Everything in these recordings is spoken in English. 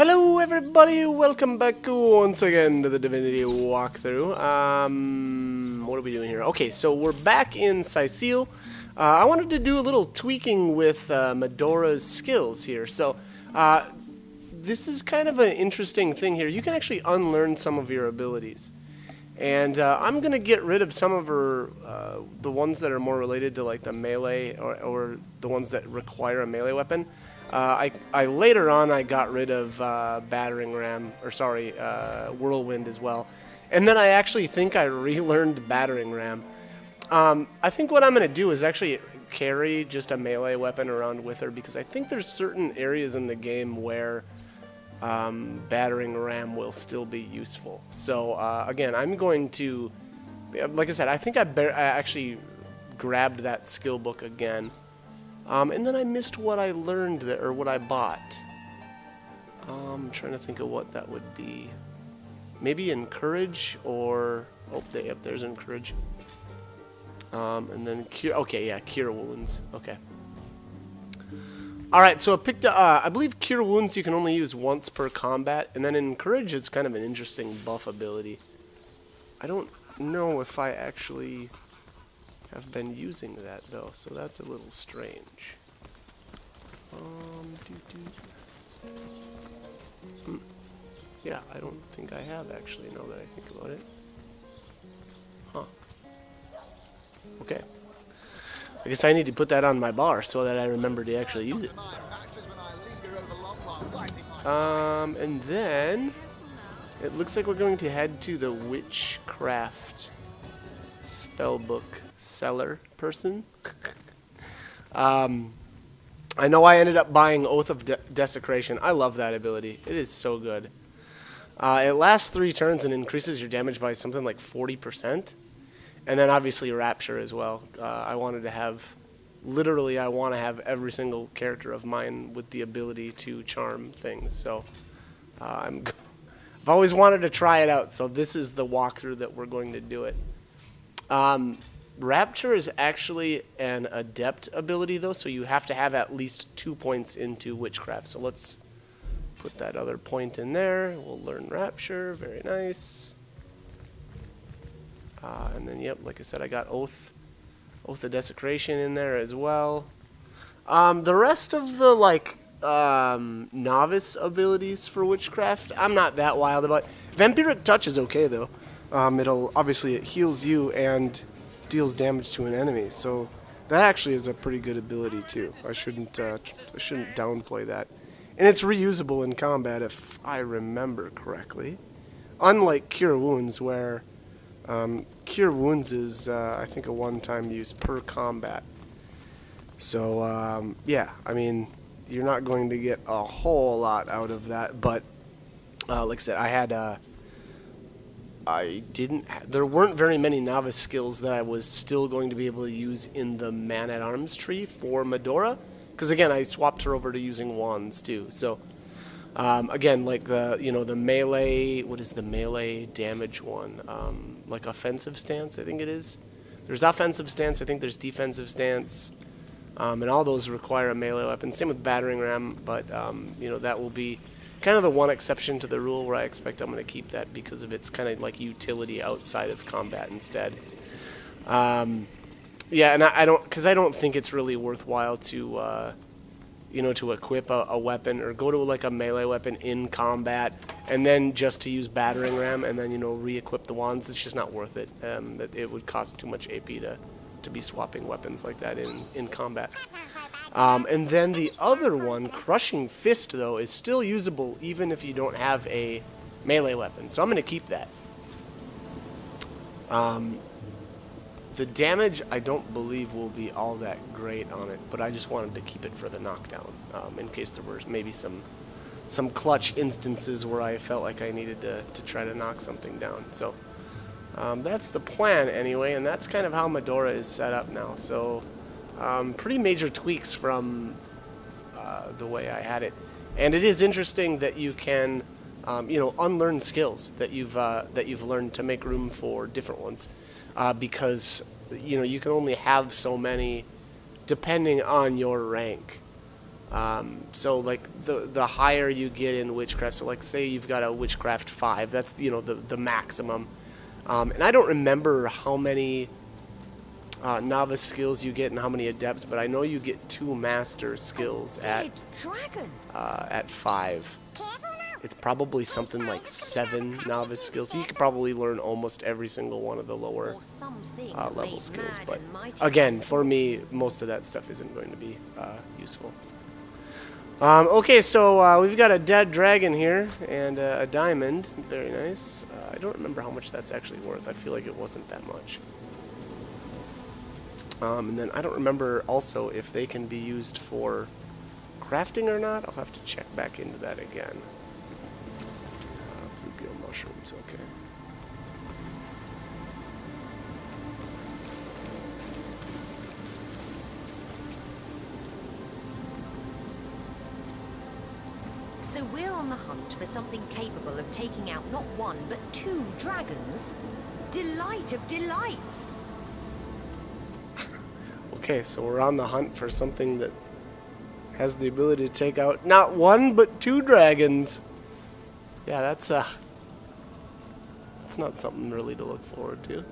Hello everybody, welcome back once again to the Divinity walkthrough. What are we doing here? Okay, so we're back in Sicile. I wanted to do a little tweaking with Medora's skills here. So, this is kind of an interesting thing here. You can actually unlearn some of your abilities. And I'm going to get rid of some of her, the ones that are more related to like the melee or the ones that require a melee weapon. I later on I got rid of battering ram, or sorry, whirlwind as well. And then I actually think I relearned battering ram. I think what I'm going to do is actually carry just a melee weapon around with her because I think there's certain areas in the game where battering ram will still be useful. So again, I'm going to, like I said, I think I actually grabbed that skill book again. And then I missed what I learned there, or what I bought. I'm trying to think of what that would be. Maybe encourage, or oh, there's encourage. And then cure. Okay, yeah, cure wounds. Okay. All right, so I picked. I believe cure wounds you can only use once per combat, and then encourage is kind of an interesting buff ability. I don't know if I actually have been using that though, so that's a little strange. Yeah, I don't think I have actually, now that I think about it. Huh. Okay. I guess I need to put that on my bar so that I remember to actually use it. And then it looks like we're going to head to the witchcraft spellbook seller person. I know I ended up buying Oath of Desecration. I love that ability. It is so good. It lasts 3 turns and increases your damage by something like 40%. And then obviously Rapture as well. I wanted to have, literally I want to have every single character of mine with the ability to charm things. So I've always wanted to try it out. So this is the walkthrough that we're going to do it. Rapture is actually an adept ability though, so you have to have at least 2 points into witchcraft. So let's put that other point in there. We'll learn Rapture, very nice. And then yep, like I said, I got Oath of Desecration in there as well. The rest of the like novice abilities for witchcraft, I'm not that wild about. Vampiric Touch is okay though. It heals you and deals damage to an enemy, so that actually is a pretty good ability too. I shouldn't downplay that, and it's reusable in combat if I remember correctly. Unlike Cure Wounds, where Cure Wounds is I think a one-time use per combat. So yeah, I mean you're not going to get a whole lot out of that, but like I said, there weren't very many novice skills that I was still going to be able to use in the Man-at-Arms tree for Medora. Because again, I swapped her over to using wands too. So, again, like the melee, what is the melee damage one? Like offensive stance, I think it is. There's offensive stance, I think there's defensive stance. And all those require a melee weapon. Same with battering ram, but, that will be kind of the one exception to the rule where I expect I'm going to keep that because of its kind of like utility outside of combat instead. Yeah, and I don't think it's really worthwhile to to equip a weapon or go to like a melee weapon in combat and then just to use battering ram and then re-equip the wands. It's just not worth it. It would cost too much AP to be swapping weapons like that in combat. And then the other one, Crushing Fist, though, is still usable even if you don't have a melee weapon. So I'm going to keep that. The damage, I don't believe, will be all that great on it, but I just wanted to keep it for the knockdown in case there were maybe some clutch instances where I felt like I needed to try to knock something down. So that's the plan anyway, and that's kind of how Medora is set up now. So pretty major tweaks from the way I had it, and it is interesting that you can, unlearn skills that you've learned to make room for different ones, because you can only have so many, depending on your rank. So like the higher you get in witchcraft, so like say you've got a witchcraft 5, that's the maximum. And I don't remember how many novice skills you get and how many adepts, but I know you get 2 master skills at 5. It's probably something like 7 novice skills. You could probably learn almost every single one of the lower level skills. But again, for me, most of that stuff isn't going to be useful. Okay, so we've got a dead dragon here and a diamond. Very nice. I don't remember how much that's actually worth. I feel like it wasn't that much. And then I don't remember also if they can be used for crafting or not. I'll have to check back into that again. Bluegill mushrooms, okay. So we're on the hunt for something capable of taking out not 1, but 2 dragons? Delight of delights! Okay, so we're on the hunt for something that has the ability to take out not 1, but 2 dragons. Yeah, that's not something really to look forward to.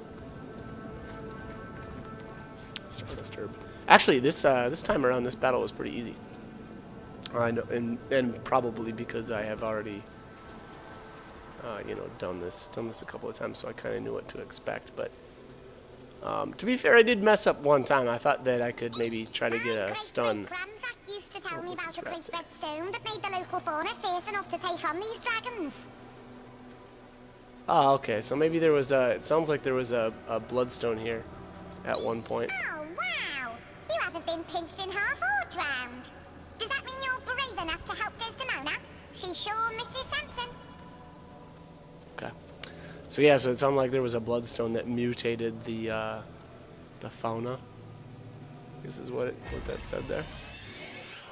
Stardust herb. Actually, this time around, this battle was pretty easy. I know, and probably because I have already, done this a couple of times, so I kind of knew what to expect. But to be fair, I did mess up one time. I thought that I could maybe try to get a stun. Used to tell me about a great red stone that made the local fauna fierce enough to take on these dragons. Oh, okay. So maybe there was a. It sounds like there was a bloodstone here, at one point. Oh wow! You haven't been pinched in half or drowned. Does that mean you're brave enough to help Desdemona? She sure misses Samson. Okay. So yeah, so it sounded like there was a bloodstone that mutated the fauna. This is what that said there.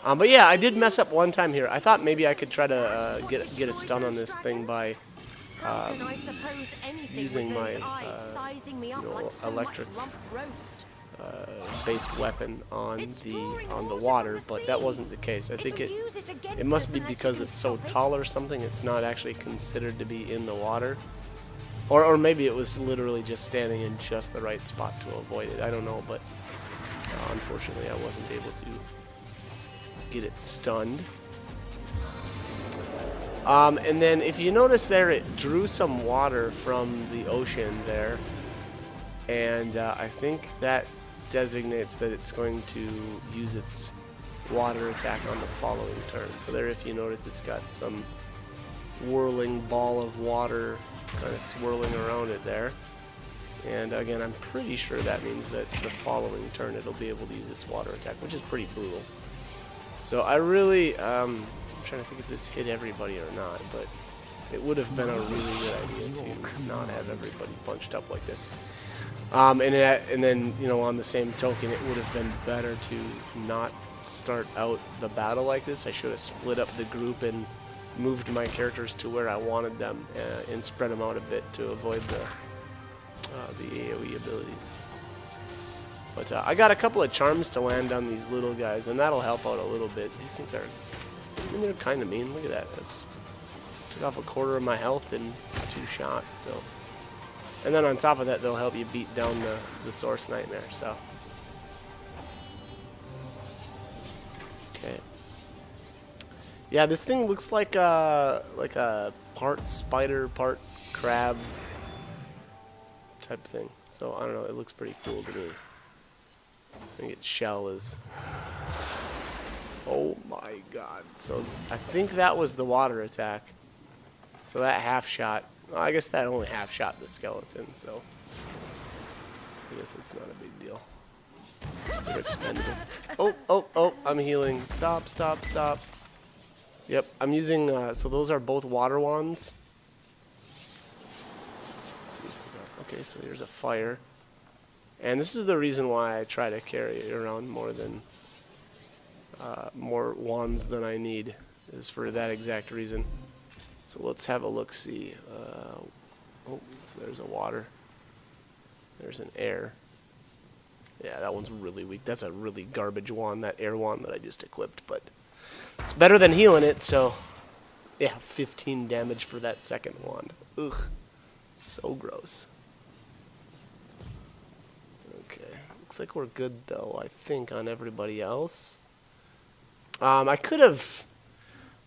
But yeah, I did mess up one time here. I thought maybe I could try to get a stun on this thing by using my electric based weapon on the water, but that wasn't the case. I think it must be because it's so tall or something. It's not actually considered to be in the water, or maybe it was literally just standing in just the right spot to avoid it. I don't know, but unfortunately, I wasn't able to get it stunned. And then if you notice there, it drew some water from the ocean there, and I think that designates that it's going to use its water attack on the following turn. So there, if you notice, it's got some whirling ball of water kind of swirling around it there. And again, I'm pretty sure that means that the following turn it'll be able to use its water attack, which is pretty brutal. So I really, I'm trying to think if this hit everybody or not, but it would have been a really good idea to not have everybody bunched up like this. And then, on the same token, it would have been better to not start out the battle like this. I should have split up the group and moved my characters to where I wanted them and spread them out a bit to avoid the AoE abilities. But I got a couple of charms to land on these little guys, and that'll help out a little bit. These things are, they're kind of mean. Look at that. That's took off a quarter of my health in 2 shots. So, and then on top of that, they'll help you beat down the source nightmare. So, okay. Yeah, this thing looks like a part spider, part crab type thing. So I don't know. It looks pretty cool to me. I think its shell is. Oh my god. So I think that was the water attack. So that half shot. Well, I guess that only half shot the skeleton. So I guess it's not a big deal. They're expendable. Oh, I'm healing. Stop. Yep, I'm using, so those are both water wands. Let's see if we got, okay, so here's a fire. And this is the reason why I try to carry it around more wands than I need, is for that exact reason. So let's have a look-see. Oh, so there's a water. There's an air. Yeah, that one's really weak. That's a really garbage wand, that air wand that I just equipped, but It's better than healing it, so... Yeah, 15 damage for that second wand. Ugh. So gross. Okay. Looks like we're good, though, I think, on everybody else. I could have...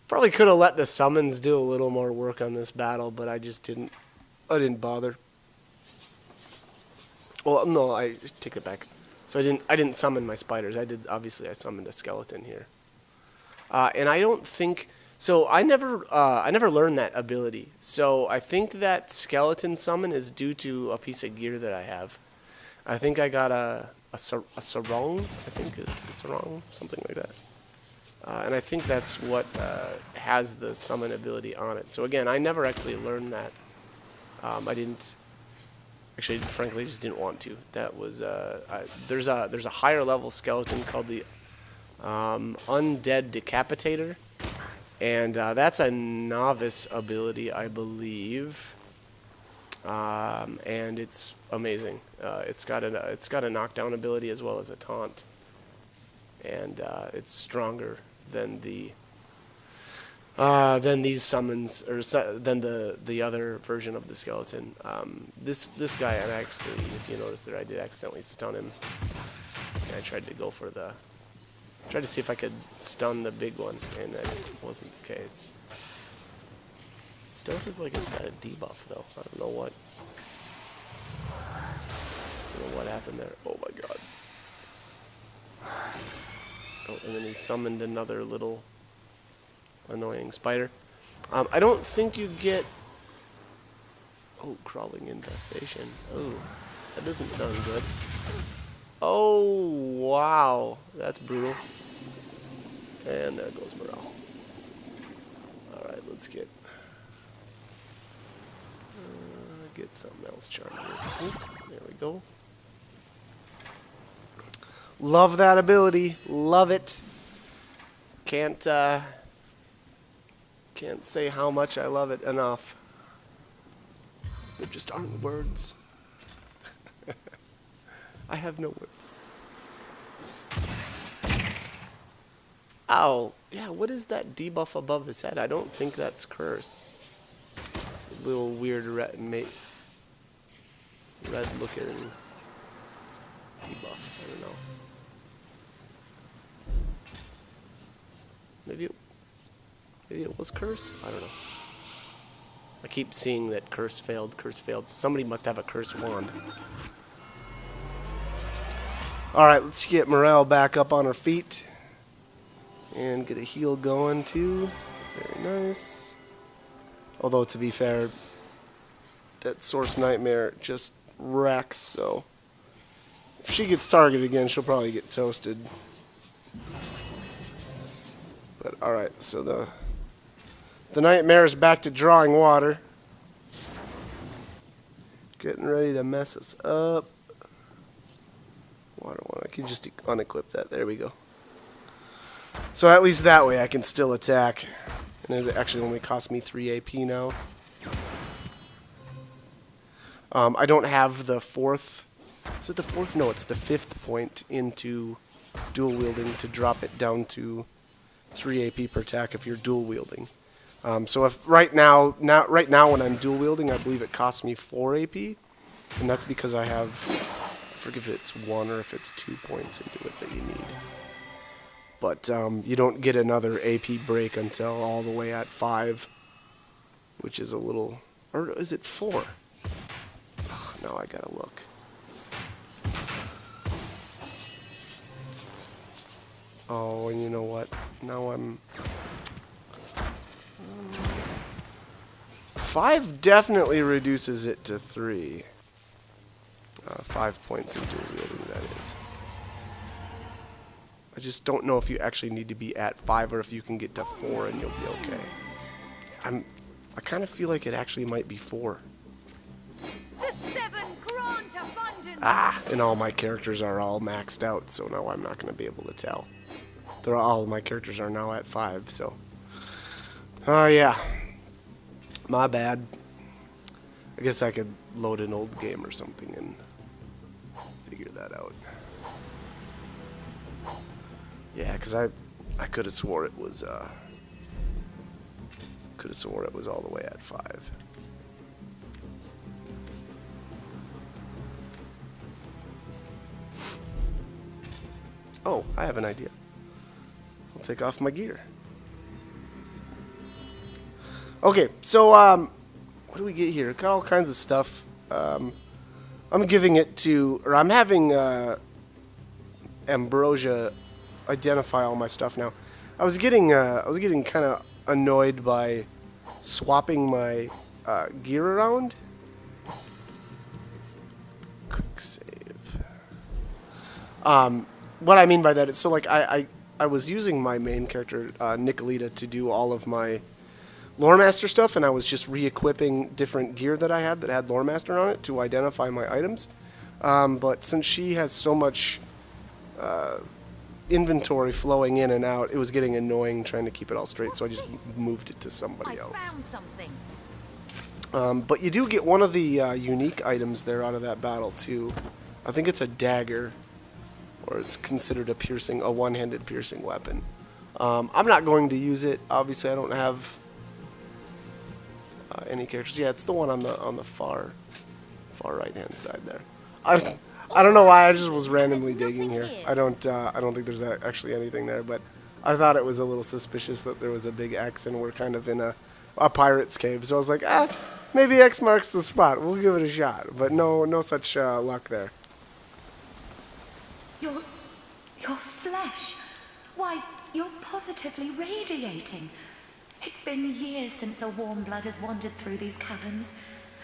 Probably could have let the summons do a little more work on this battle, but I just didn't. I didn't bother. Well, no, I take it back. So I didn't summon my spiders. Obviously I summoned a skeleton here. And I don't think so. I never learned that ability. So I think that skeleton summon is due to a piece of gear that I have. I think I got a sarong. I think is a sarong, something like that. And I think that's what has the summon ability on it. So again, I never actually learned that. I didn't. Actually, frankly, just didn't want to. That was there's a higher level skeleton called the Undead Decapitator, and that's a novice ability, I believe. And it's amazing. It's got a knockdown ability as well as a taunt, and it's stronger than these summons, or than the other version of the skeleton. This guy, I actually, if you notice there, I did accidentally stun him. And I tried to see if I could stun the big one, and that wasn't the case. It does look like it's got a debuff, though. I don't know what happened there. Oh my god. Oh, and then he summoned another little annoying spider. I don't think you get... Oh, crawling infestation. Oh, that doesn't sound good. Oh, wow. That's brutal. And there goes morale. Alright, let's get something else charmed here. There we go. Love that ability. Love it. Can't say how much I love it enough. There just aren't words. I have no words. Ow. Yeah, what is that debuff above his head? I don't think that's curse. It's a little weird red looking debuff. I don't know. Maybe it was curse? I don't know. I keep seeing that curse failed. So somebody must have a curse wand. Alright, let's get morale back up on her feet. And get a heal going too. Very nice. Although, to be fair, that Source Nightmare just wrecks, so if she gets targeted again, she'll probably get toasted. But alright, so the Nightmare is back to drawing water. Getting ready to mess us up. Water one, I can just unequip that. There we go. So at least that way I can still attack. And it actually only cost me 3 AP now. I don't have the fourth... Is it the fourth? No, it's the fifth point into dual wielding to drop it down to 3 AP per attack if you're dual wielding. So if right now when I'm dual wielding, I believe it costs me 4 AP, and that's because I have, I forget if it's 1 or if it's 2 points into it that you need. But you don't get another AP break until all the way at 5, which is a little, or is it 4? Now I gotta look. Oh, and you know what? Now I'm... 5 definitely reduces it to 3. 5 points in dual wielding, that is. I just don't know if you actually need to be at 5 or if you can get to 4 and you'll be okay. I kind of feel like it actually might be 4. The 7 grant abundance. And all my characters are all maxed out, so now I'm not going to be able to tell. All my characters are now at 5, so... yeah. My bad. I guess I could load an old game or something and figure that out. Yeah, because I could have swore it was all the way at 5. Oh, I have an idea. I'll take off my gear. Okay, so what do we get here? Got all kinds of stuff. I'm giving it to, or I'm having Ambrosia identify all my stuff now. I was getting kind of annoyed by swapping my gear around. Quick save. What I mean by that is, so like I was using my main character Nicolita to do all of my Lore Master stuff, and I was just re-equipping different gear that I had that had Lore Master on it to identify my items. But since she has so much inventory flowing in and out, it was getting annoying trying to keep it all straight, so I just moved it to somebody else. Found something. But you do get one of the unique items there out of that battle too. I think it's a dagger, or it's considered a one-handed piercing weapon. I'm not going to use it. Obviously, I don't have any characters. Yeah, it's the one on the far right-hand side there. I don't know why I just was randomly digging here. I don't think there's actually anything there, but I thought it was a little suspicious that there was a big X and we're kind of in a pirate's cave. So I was like, maybe X marks the spot. We'll give it a shot. But no such luck there. Your flesh. Why, you're positively radiating. It's been years since a warm blood has wandered through these caverns.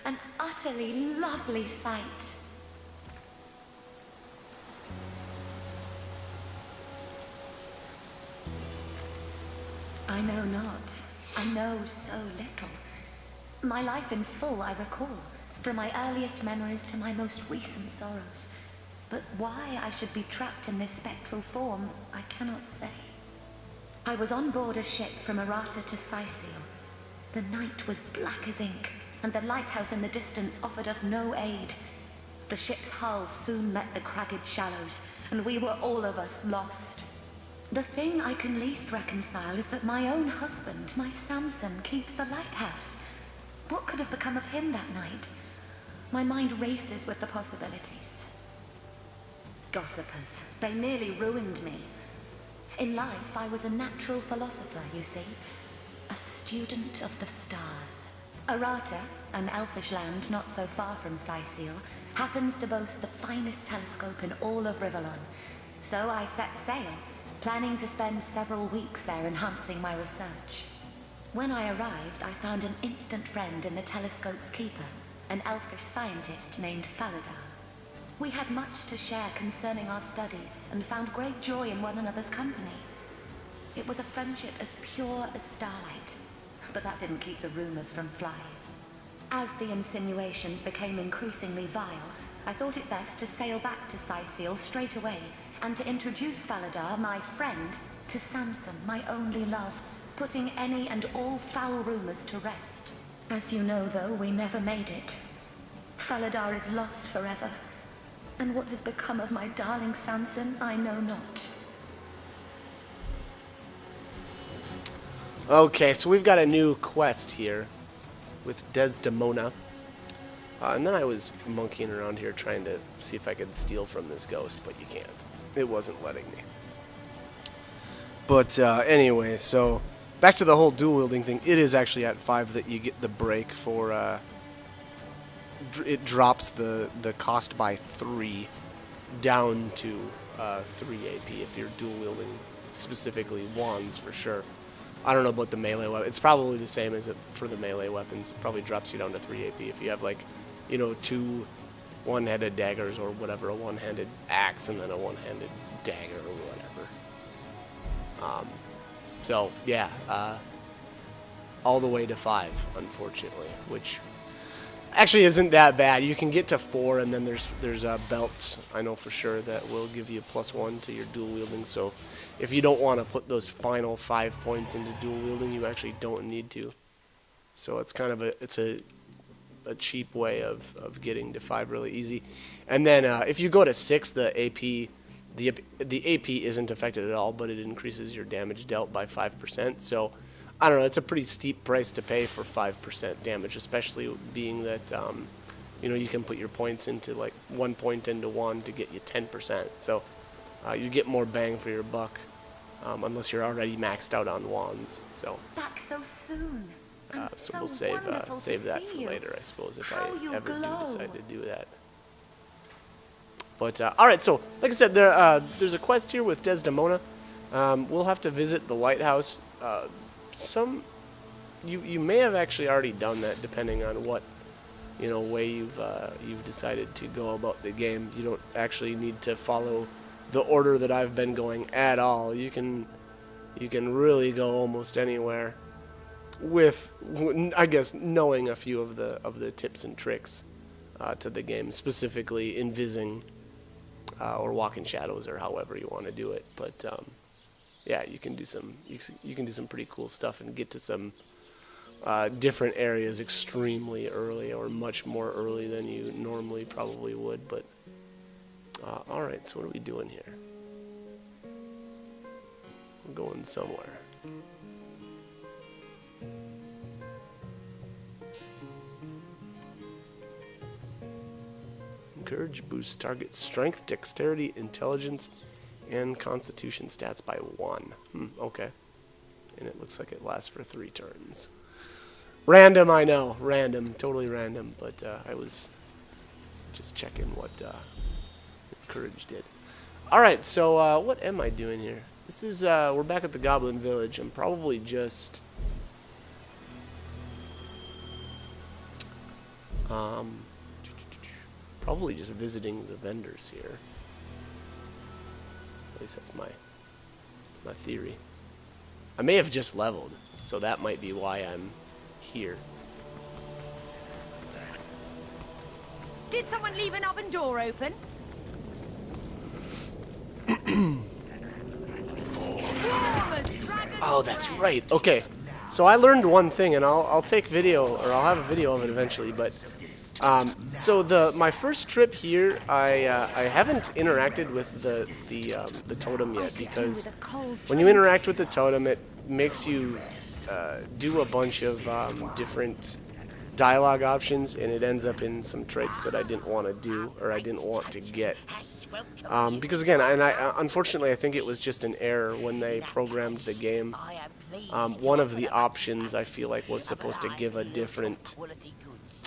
An utterly lovely sight. I know not. I know so little. My life in full I recall, from my earliest memories to my most recent sorrows. But why I should be trapped in this spectral form, I cannot say. I was on board a ship from Errata to Sicil. The night was black as ink, and the lighthouse in the distance offered us no aid. The ship's hull soon met the cragged shallows, and we were all of us lost. The thing I can least reconcile is that my own husband, my Samson, keeps the lighthouse. What could have become of him that night? My mind races with the possibilities. Gossipers, they nearly ruined me. In life, I was a natural philosopher, you see. A student of the stars. Errata, an elfish land not so far from Sicil, happens to boast the finest telescope in all of Rivellon. So I set sail, planning to spend several weeks there enhancing my research. When I arrived, I found an instant friend in the telescope's keeper, an elfish scientist named Faladar. We had much to share concerning our studies and found great joy in one another's company. It was a friendship as pure as starlight, but that didn't keep the rumors from flying. As the insinuations became increasingly vile, I thought it best to sail back to Sicil straight away and to introduce Faladar, my friend, to Samson, my only love, putting any and all foul rumors to rest. As you know, though, we never made it. Faladar is lost forever, and what has become of my darling Samson, I know not. Okay, so we've got a new quest here with Desdemona. And then I was monkeying around here trying to see if I could steal from this ghost, but you can't. It wasn't letting me. But anyway, so back to the whole dual wielding thing. It is actually at 5 that you get the break for... it drops the cost by 3 down to 3 AP if you're dual wielding, specifically wands for sure. I don't know about the melee weapon. It's probably the same as it for the melee weapons. It probably drops you down to 3 AP if you have, like, you know, 2 one-handed daggers or whatever, a one-handed axe and then a one-handed dagger or whatever. So yeah, all the way to 5, unfortunately, which actually isn't that bad. You can get to 4, and then there's belts, I know for sure, that will give you +1 to your dual wielding. So if you don't want to put those final 5 points into dual wielding, you actually don't need to. So it's kind of a cheap way of getting to 5 really easy. And then if you go to 6, the AP the AP isn't affected at all, but it increases your damage dealt by 5%. So, I don't know. It's a pretty steep price to pay for 5% damage, especially being that you know, you can put your points into like 1 point into one to get you 10%. So, you get more bang for your buck, unless you're already maxed out on wands. So. Back so soon. So we'll save that for later, I suppose, if I ever do decide to do that. But all right, so like I said, there's a quest here with Desdemona. We'll have to visit the lighthouse. You may have actually already done that, depending on what way you've decided to go about the game. You don't actually need to follow the order that I've been going at all. You can really go almost anywhere with, I guess, knowing a few of the tips and tricks to the game, specifically invising or walking shadows, or however you want to do it. But yeah, you can do some pretty cool stuff and get to some different areas extremely early, or much more early than you normally probably would. But all right, so what are we doing here? We're going somewhere. Courage boosts target strength, dexterity, intelligence, and constitution stats by 1. Okay. And it looks like it lasts for 3 turns. Random, I know. Random. Totally random. But I was just checking what courage did. Alright, so what am I doing here? This is, we're back at the Goblin Village. I'm probably just... probably just visiting the vendors here. At least that's my theory. I may have just leveled, so that might be why I'm here. Did someone leave an oven door open? Oh, that's right. Okay, so I learned one thing, and I'll take video, or I'll have a video of it eventually. But so my first trip here, I haven't interacted with the totem yet, because when you interact with the totem, it makes you do a bunch of different dialogue options, and it ends up in some traits that I didn't want to do, or I didn't want to get. Because again, unfortunately, I think it was just an error when they programmed the game. One of the options, I feel like, was supposed to give a different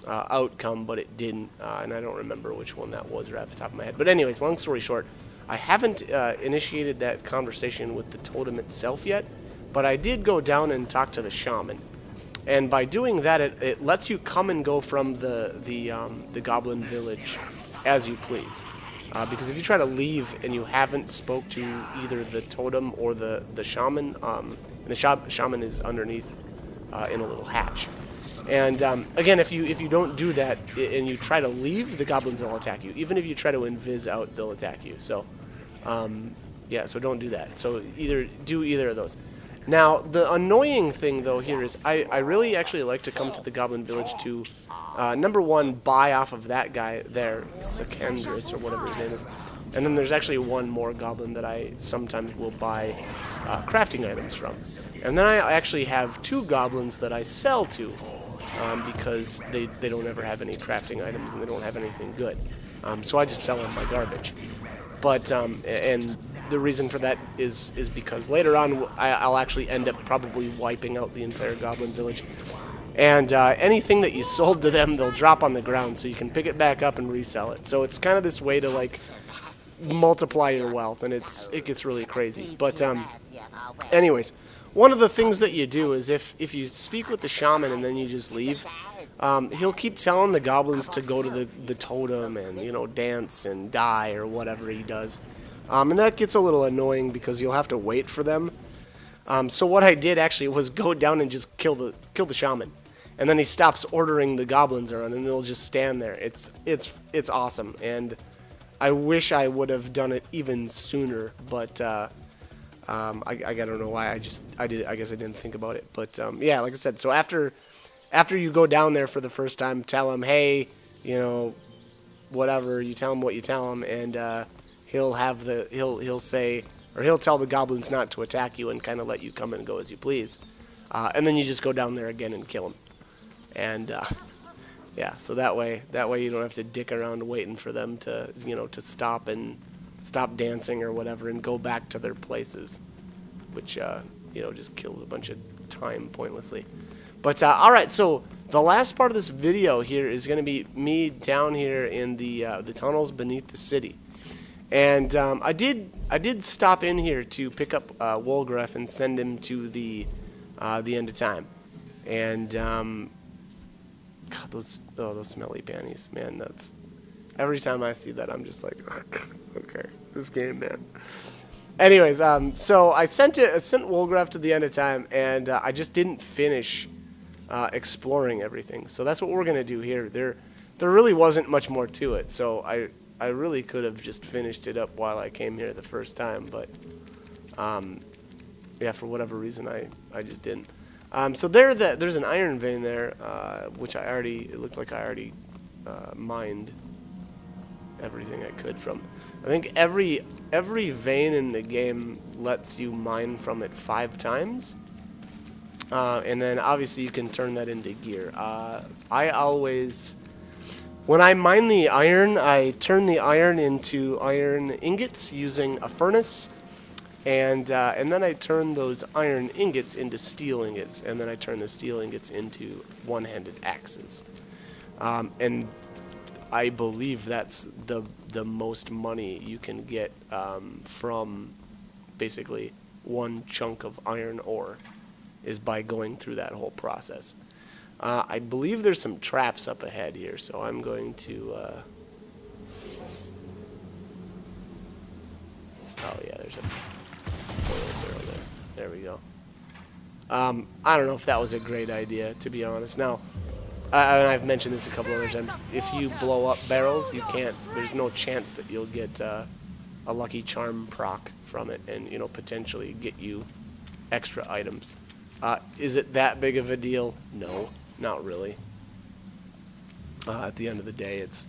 outcome, but it didn't, and I don't remember which one that was right off the top of my head. But anyways, long story short, I haven't initiated that conversation with the totem itself yet, but I did go down and talk to the shaman. And by doing that, it lets you come and go from the Goblin Village as you please. Because if you try to leave and you haven't spoke to either the totem or the shaman, and the shaman is underneath in a little hatch. And again, if you don't do that and you try to leave, the goblins will attack you. Even if you try to invis out, they'll attack you. So yeah, so don't do that. So do either of those. Now, the annoying thing, though, here is I really actually like to come to the Goblin Village to, number one, buy off of that guy there, Secandrus, or whatever his name is. And then there's actually one more goblin that I sometimes will buy crafting items from. And then I actually have 2 goblins that I sell to, because they don't ever have any crafting items and they don't have anything good. So I just sell them my garbage. But, and the reason for that is because later on I'll actually end up probably wiping out the entire Goblin Village. And anything that you sold to them, they'll drop on the ground, so you can pick it back up and resell it. So it's kind of this way to, like, multiply your wealth, and it gets really crazy. But anyways, one of the things that you do is if you speak with the shaman and then you just leave, he'll keep telling the goblins to go to the totem and, you know, dance and die or whatever he does. And that gets a little annoying because you'll have to wait for them. So what I did actually was go down and just kill the shaman. And then he stops ordering the goblins around and they'll just stand there. It's awesome. And I wish I would have done it even sooner, but I don't know why. I guess I didn't think about it. But yeah, like I said, so after you go down there for the first time, tell him, hey, you know, whatever. You tell him what you tell him, and he'll have he'll say, or he'll tell the goblins not to attack you and kind of let you come and go as you please. And then you just go down there again and kill him. And yeah, so that way you don't have to dick around waiting for them to, you know, to stop dancing or whatever and go back to their places, which you know, just kills a bunch of time pointlessly. But all right, so the last part of this video here is going to be me down here in the tunnels beneath the city, and I did stop in here to pick up Wolgraf and send him to the end of time, and God, those smelly panties, man. That's every time I see that, I'm just like, okay, this game, man. Anyways, so I sent Wolgraf to the end of time, and I just didn't finish exploring everything. So that's what we're gonna do here. There really wasn't much more to it. So I really could have just finished it up while I came here the first time, but yeah, for whatever reason I just didn't. So there's an iron vein there, which it looked like I already mined everything I could from. I think every vein in the game lets you mine from it 5 times, and then obviously you can turn that into gear. I always, when I mine the iron, I turn the iron into iron ingots using a furnace. And then I turn those iron ingots into steel ingots, and then I turn the steel ingots into one-handed axes. And I believe that's the most money you can get from basically one chunk of iron ore, is by going through that whole process. I believe there's some traps up ahead here, so I'm going to... oh yeah, there's a... barrel there. There we go. I don't know if that was a great idea, to be honest. Now, and I've mentioned this a couple other times. If you blow up barrels, you can't. There's no chance that you'll get a lucky charm proc from it, and you know, potentially get you extra items. Is it that big of a deal? No, not really. At the end of the day, it's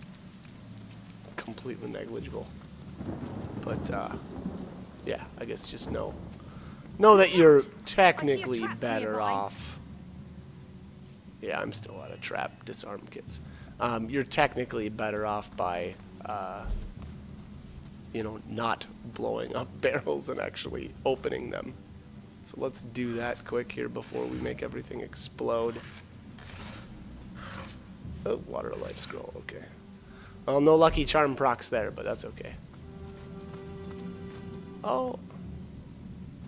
completely negligible. But yeah, I guess just know that you're technically better off. Yeah, I'm still out of trap disarm kits. You're technically better off by, you know, not blowing up barrels and actually opening them. So let's do that quick here before we make everything explode. Oh, water life scroll, okay. Well, no lucky charm procs there, but that's okay. Oh.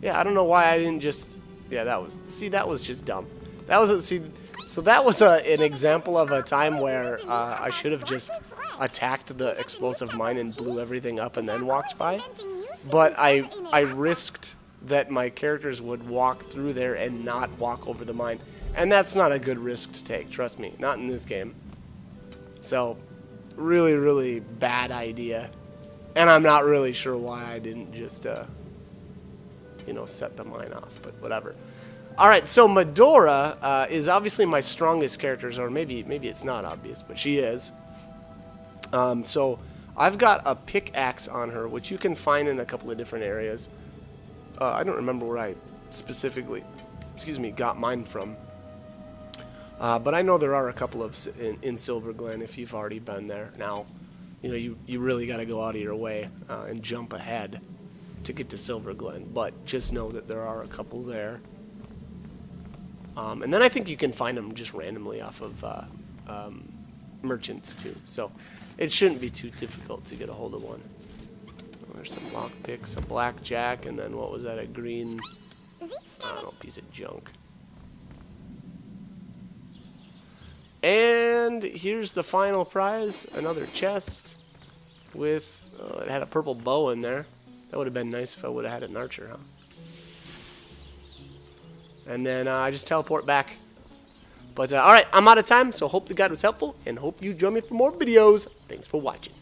Yeah, I don't know why I didn't just... Yeah, that was just dumb. That was... So that was an example of a time where I should have just attacked the explosive mine and blew everything up and then walked by. But I risked that my characters would walk through there and not walk over the mine. And that's not a good risk to take, trust me. Not in this game. So, really, really bad idea. And I'm not really sure why I didn't just, you know, set the mine off, but whatever. Alright, so Medora is obviously my strongest character, or maybe it's not obvious, but she is. So, I've got a pickaxe on her, which you can find in a couple of different areas. I don't remember where I specifically, got mine from. But I know there are a couple of in Silver Glen if you've already been there. Now, you know, you really got to go out of your way and jump ahead to get to Silver Glen. But just know that there are a couple there. And then I think you can find them just randomly off of merchants too. So it shouldn't be too difficult to get a hold of one. Well, there's some lockpicks, a blackjack, and then what was that? A green, I don't know, piece of junk. And here's the final prize, another chest with, it had a purple bow in there. That would have been nice if I would have had an archer, huh? And then I just teleport back. But alright, I'm out of time, so hope the guide was helpful, and hope you join me for more videos. Thanks for watching.